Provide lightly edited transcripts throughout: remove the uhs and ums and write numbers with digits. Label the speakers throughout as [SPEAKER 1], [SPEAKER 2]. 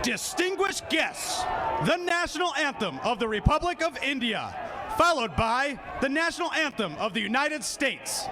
[SPEAKER 1] Distinguished guests, the national anthem of the Republic of India, followed by the national anthem of the United States.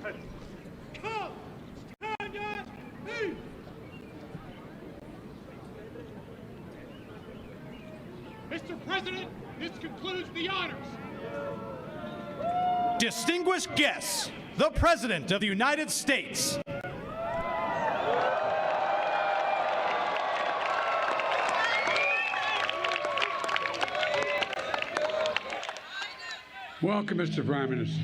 [SPEAKER 2] Mr. President, this concludes the honors.
[SPEAKER 1] Distinguished guests, the President of the United States.
[SPEAKER 3] Welcome, Mr. Prime Minister.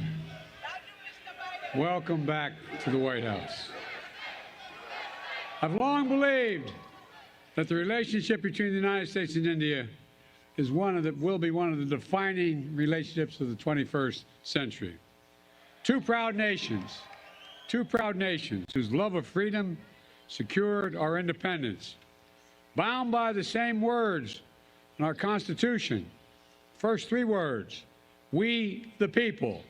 [SPEAKER 3] Welcome back to the White House. I've long believed that the relationship between the United States and India is will be one of the defining relationships of the 21st century. Two proud nations whose love of freedom secured our independence, bound by the same words in our Constitution. First three words: we the people.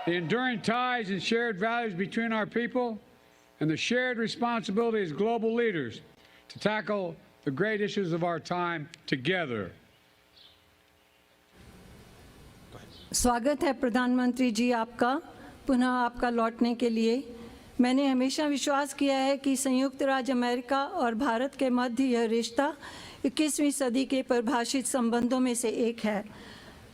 [SPEAKER 3] The enduring ties and shared values between our people and the shared responsibility as global leaders to tackle the great issues of our time together.
[SPEAKER 4] स्वागत है प्रधानमंत्री जी आपका पुनः आपका लौटने के लिए। मैंने हमेशा विश्वास किया है कि संयुक्त राज्य अमेरिका और भारत के मध्य यह रिश्ता 21वीं सदी के परिभाषित संबंधों में से एक है।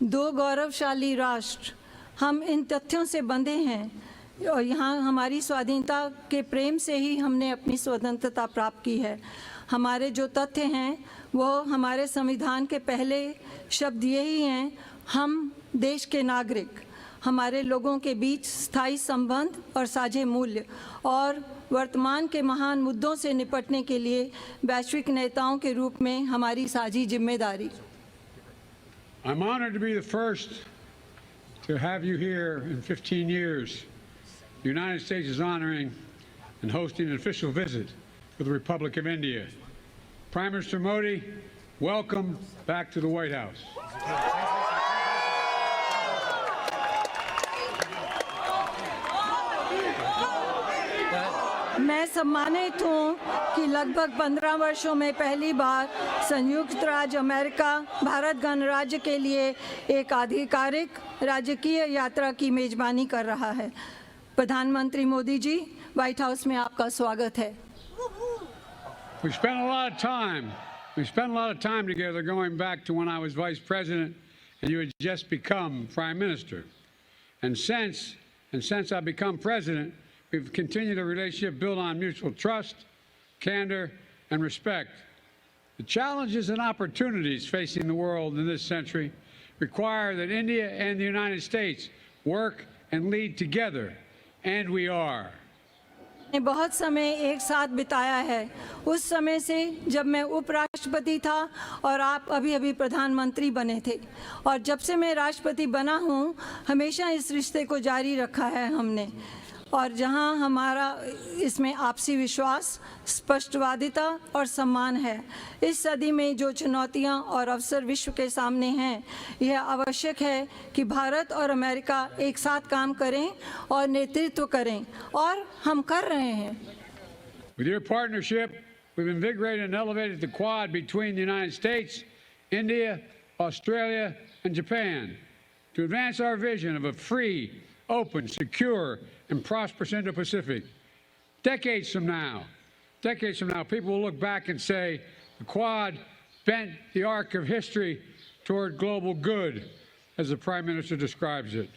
[SPEAKER 4] दो गौरवशाली राष्ट्र, हम इन तथ्यों से बंधे हैं और यहाँ हमारी स्वाधीनता के प्रेम से ही हमने अपनी स्वतंत्रता प्राप्त की है। हमारे जो तथ्य हैं वो हमारे संविधान के पहले शब्द यही हैं: हम देश के नागरिक, हमारे लोगों के बीच स्थायी संबंध और साझे मूल्य और वर्तमान के महान मुद्दों से निपटने के लिए वैश्विक नेताओं के रूप में हमारी साझी जिम्मेदारी।
[SPEAKER 3] I'm honored to be the first to have you here in 15 years. The United States is honoring and hosting an official visit for the Republic of India. Prime Minister Modi, welcome back to the White House.
[SPEAKER 4] मैं सम्मानित हूँ कि लगभग 15 वर्षों में पहली बार संयुक्त राज्य अमेरिका भारत गणराज्य के लिए एक आधिकारिक राजकीय यात्रा की मेजबानी कर रहा है। प्रधानमंत्री मोदी जी, व्हाइट हाउस में आपका स्वागत है।
[SPEAKER 3] We spent a lot of time together going back to when I was Vice President and you had just become Prime Minister. And since I've become President, we've continued a relationship built on mutual trust, candor, and respect. The challenges and opportunities facing the world in this century require that India and the United States work and lead together, and we are.
[SPEAKER 4] ने बहुत समय एक साथ बिताया है, उस समय से जब मैं उपराष्ट्रपति था और आप अभी प्रधानमंत्री बने थे, और जब से मैं राष्ट्रपति बना हूँ हमेशा इस रिश्ते को जारी रखा है हमने। और जहाँ हमारा इसमें आपसी विश्वास, स्पष्टवादिता और सम्मान है। इस सदी में जो चुनौतियाँ और अवसर विश्व के सामने हैं, यह आवश्यक है कि भारत और अमेरिका एक साथ काम करें और नेतृत्व करें, और हम कर रहे हैं।
[SPEAKER 3] With your partnership, we've invigorated and elevated the Quad between the United States, India, Australia, and Japan to advance our vision of a free, open, secure, and prosperous Indo-Pacific. Decades from now, people will look back and say the Quad bent the arc of history toward global good, as the Prime Minister describes it.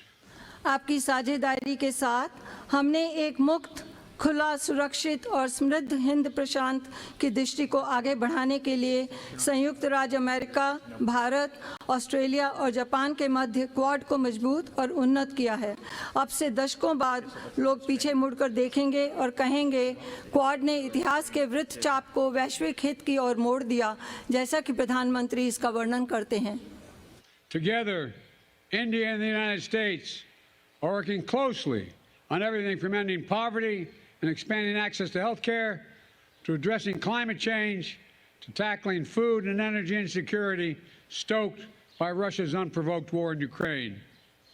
[SPEAKER 4] आपकी साझेदारी के साथ हमने एक मुक्त, खुला, सुरक्षित और समृद्ध हिंद प्रशांत की दृष्टि को आगे बढ़ाने के लिए संयुक्त राज्य अमेरिका, भारत, ऑस्ट्रेलिया और जापान के मध्य क्वाड को मजबूत और उन्नत किया है। अब से दशकों बाद लोग पीछे मुड़कर देखेंगे और कहेंगे, क्वाड ने इतिहास के वृत्तचाप को वैश्विक हित की ओर मोड़ दिया, जैसा कि प्रधानमंत्री इसका वर्णन करते हैं।
[SPEAKER 3] Together, India and the United States are working closely on everything from ending poverty and expanding access to health care, to addressing climate change, to tackling food and energy insecurity stoked by Russia's unprovoked war in Ukraine.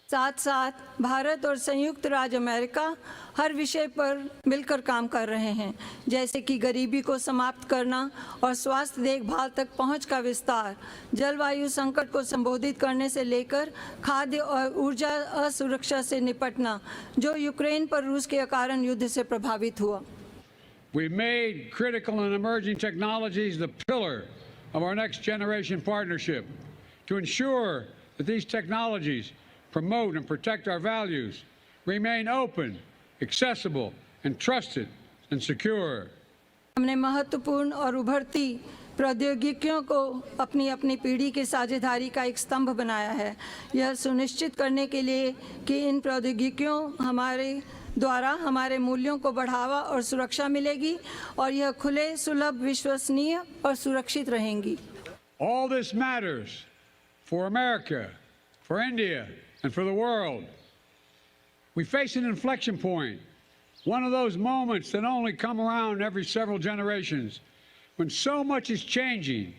[SPEAKER 4] साथ साथ भारत और संयुक्त राज्य America हर विषय पर मिलकर काम कर रहे हैं, जैसे कि गरीबी को समाप्त करना और स्वास्थ्य देखभाल तक पहुंच का विस्तार, जलवायु संकट को संबोधित करने से लेकर खाद्य और ऊर्जा असुरक्षा से निपटना, जो यूक्रेन पर रूस के कारण युद्ध से प्रभावित हुआ।
[SPEAKER 3] We made critical and emerging technologies the pillar of our next generation partnership to ensure that these technologies promote and protect our values, remain open, accessible, and trusted and secure.
[SPEAKER 4] हमने महत्वपूर्ण और उभरती प्रौद्योगिकियों को अपनी अपनी पीढ़ी की साझेदारी का एक स्तंभ बनाया है, यह सुनिश्चित करने के लिए कि इन प्रौद्योगिकियों हमारे द्वारा हमारे मूल्यों को बढ़ावा और सुरक्षा मिलेगी और यह खुले, सुलभ, विश्वसनीय और सुरक्षित रहेंगी।
[SPEAKER 3] All this matters for America, for India, and for the world. We face an inflection point, one of those moments that only come around every several generations, when so much is changing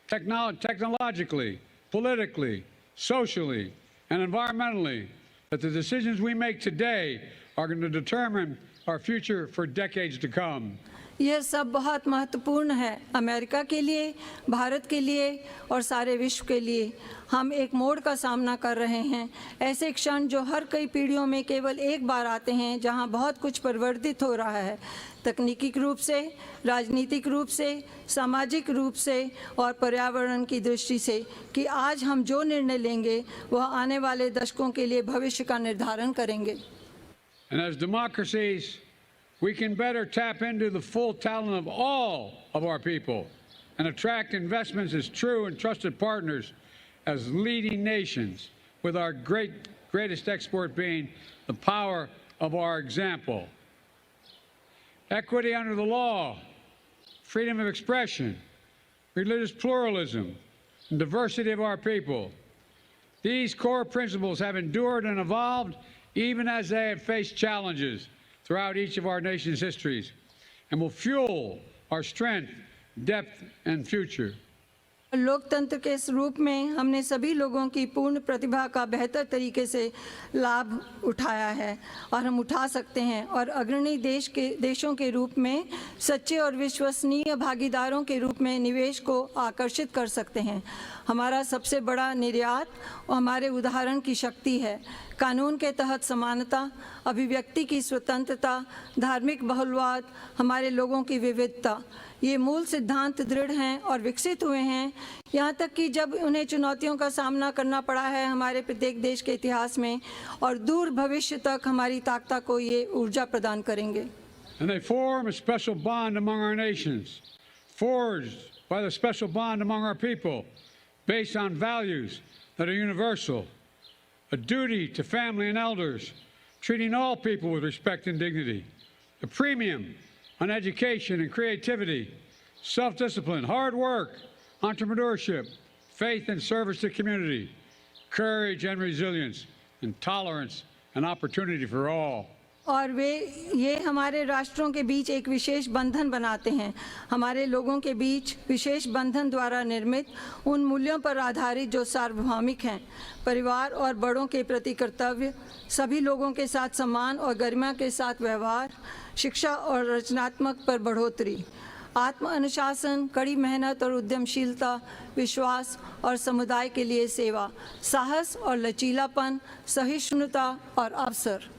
[SPEAKER 3] technologically, politically, socially, and environmentally, that the decisions we make today are going to determine our future for decades to come.
[SPEAKER 4] यह सब बहुत महत्वपूर्ण है America के लिए, भारत के लिए और सारे विश्व के लिए। हम एक मोड़ का सामना कर रहे हैं, ऐसे क्षण जो हर कई पीढ़ियों में केवल एक बार आते हैं, जहां बहुत कुछ परिवर्तित हो रहा है, तकनीकी रूप से, राजनीतिक रूप से, सामाजिक रूप से और पर्यावरण की दृष्टि से, कि आज हम जो निर्णय लेंगे वह आने वाले दशकों के लिए भविष्य का निर्धारण करेंगे।
[SPEAKER 3] And as democracies, we can better tap into the full talent of all of our people and attract investments as true and trusted partners as leading nations, with our greatest export being the power of our example. Equity under the law, freedom of expression, religious pluralism, and diversity of our people. These core principles have endured and evolved even as they have faced challenges throughout each of our nation's histories, and will fuel our strength, depth, and future.
[SPEAKER 4] लोकतंत्र के इस रूप में हमने सभी लोगों की पूर्ण प्रतिभा का बेहतर तरीके से लाभ उठाया है और हम उठा सकते हैं, और अग्रणी देशों के रूप में सच्चे और विश्वसनीय भागीदारों के रूप में निवेश को आकर्षित कर सकते हैं। हमारा सबसे बड़ा निर्यात हमारे उदाहरण की शक्ति है। कानून के तहत समानता, अभिव्यक्ति की स्वतंत्रता, धार्मिक बहुलवाद, हमारे लोगों की विविधता, ये मूल सिद्धांत दृढ़ हैं और विकसित हुए हैं, यहाँ तक कि जब उन्हें चुनौतियों का सामना करना पड़ा है हमारे प्रत्येक देश के इतिहास में, और दूर भविष्य तक हमारी ताकत को ये ऊर्जा प्रदान करेंगे।
[SPEAKER 3] And they form a special bond among our nations, forged by the special bond among our people, based on values that are universal, a duty to family and elders, treating all people with respect and dignity, a premium on education and creativity, self-discipline, hard work, entrepreneurship, faith and service to community, courage and resilience, and tolerance and opportunity for all.
[SPEAKER 4] और ये हमारे राष्ट्रों के बीच एक विशेष बंधन बनाते हैं, हमारे लोगों के बीच विशेष बंधन द्वारा निर्मित उन मूल्यों पर आधारित जो सार्वभौमिक हैं, परिवार और बड़ों के प्रति कर्तव्य, सभी लोगों के साथ सम्मान और गरिमा के साथ व्यवहार, शिक्षा और रचनात्मक पर बढ़ोतरी, आत्म अनुशासन, कड़ी मेहनत और उद्यमशीलता, विश्वास और समुदाय के लिए सेवा, साहस और लचीलापन, सहिष्णुता और अवसर।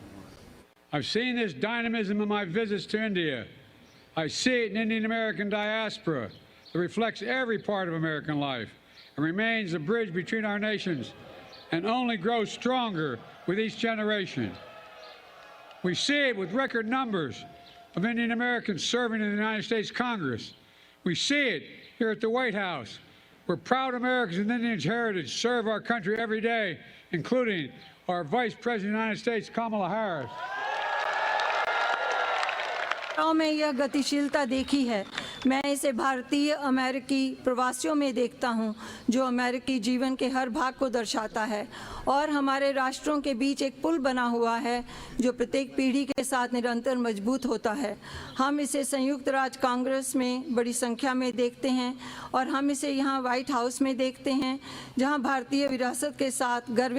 [SPEAKER 3] I've seen this dynamism in my visits to India. I see it in Indian American diaspora that reflects every part of American life and remains a bridge between our nations and only grows stronger with each generation. We see it with record numbers of Indian Americans serving in the United States Congress. We see it here at the White House, where proud Americans with Indian heritage serve our country every day, including our Vice President of the United States, Kamala Harris.
[SPEAKER 4] में यह गतिशीलता देखी है, मैं इसे भारतीय अमेरिकी प्रवासियों में देखता हूं, जो अमेरिकी जीवन के हर भाग को दर्शाता है और हमारे राष्ट्रों के बीच एक पुल बना हुआ है जो प्रत्येक पीढ़ी के साथ निरंतर मजबूत होता है। हम इसे संयुक्त राज्य कांग्रेस में बड़ी संख्या में देखते हैं और हम इसे यहाँ व्हाइट हाउस में देखते हैं, जहाँ भारतीय विरासत के साथ गर्वित